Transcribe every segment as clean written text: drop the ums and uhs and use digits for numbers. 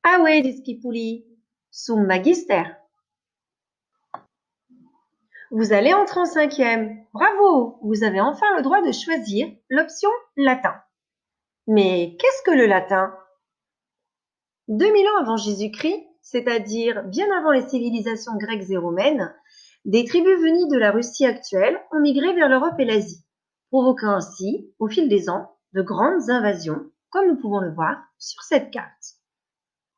Ahoi, dit Skipuli, sum magister. Vous allez entrer en cinquième. Bravo, vous avez enfin le droit de choisir l'option latin. Mais qu'est-ce que le latin? 2000 ans avant Jésus-Christ, c'est-à-dire bien avant les civilisations grecques et romaines, des tribus venues de la Russie actuelle ont migré vers l'Europe et l'Asie, provoquant ainsi, au fil des ans, de grandes invasions, comme nous pouvons le voir sur cette carte.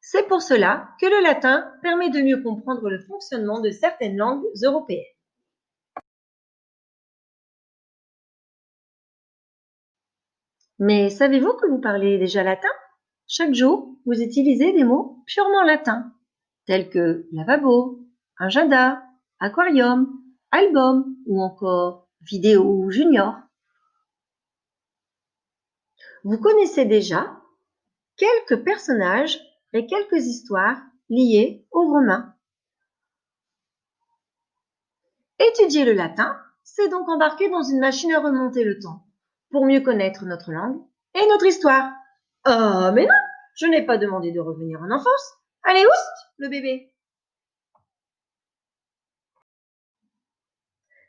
C'est pour cela que le latin permet de mieux comprendre le fonctionnement de certaines langues européennes. Mais savez-vous que vous parlez déjà latin? Chaque jour, vous utilisez des mots purement latins, tels que lavabo, agenda, aquarium, album ou encore vidéo junior. Vous connaissez déjà quelques personnages et quelques histoires liées aux Romains. Étudier le latin, c'est donc embarquer dans une machine à remonter le temps pour mieux connaître notre langue et notre histoire. Oh, mais non, je n'ai pas demandé de revenir en enfance. Allez, oust, le bébé.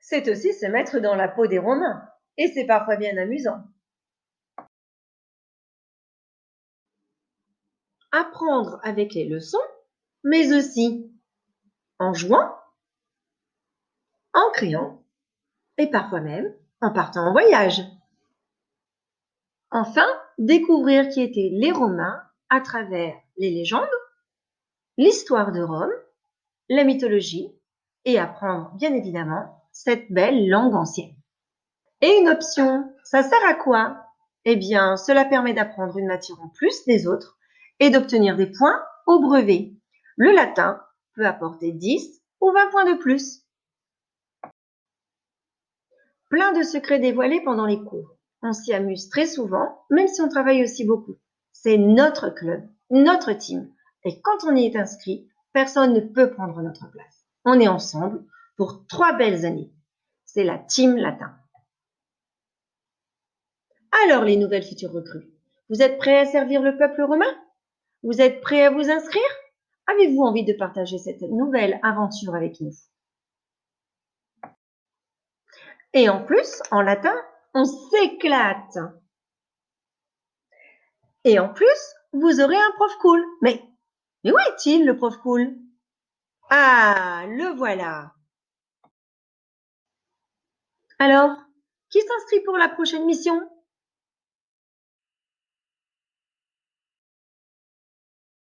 C'est aussi se mettre dans la peau des Romains, et c'est parfois bien amusant. Apprendre avec les leçons, mais aussi en jouant, en créant, et parfois même en partant en voyage. Enfin, découvrir qui étaient les Romains à travers les légendes, l'histoire de Rome, la mythologie, et apprendre bien évidemment cette belle langue ancienne. Et une option, ça sert à quoi? Eh bien, cela permet d'apprendre une matière en plus des autres et d'obtenir des points au brevet. Le latin peut apporter 10 ou 20 points de plus. Plein de secrets dévoilés pendant les cours. On s'y amuse très souvent, même si on travaille aussi beaucoup. C'est notre club, notre team. Et quand on y est inscrit, personne ne peut prendre notre place. On est ensemble pour 3 belles années. C'est la team latin. Alors, les nouvelles futures recrues, vous êtes prêts à servir le peuple romain? Vous êtes prêts à vous inscrire? Avez-vous envie de partager cette nouvelle aventure avec nous? Et en plus, en latin, on s'éclate. Et en plus, vous aurez un prof cool. Mais où est-il, le prof cool? Ah, le voilà. Alors, qui s'inscrit pour la prochaine mission?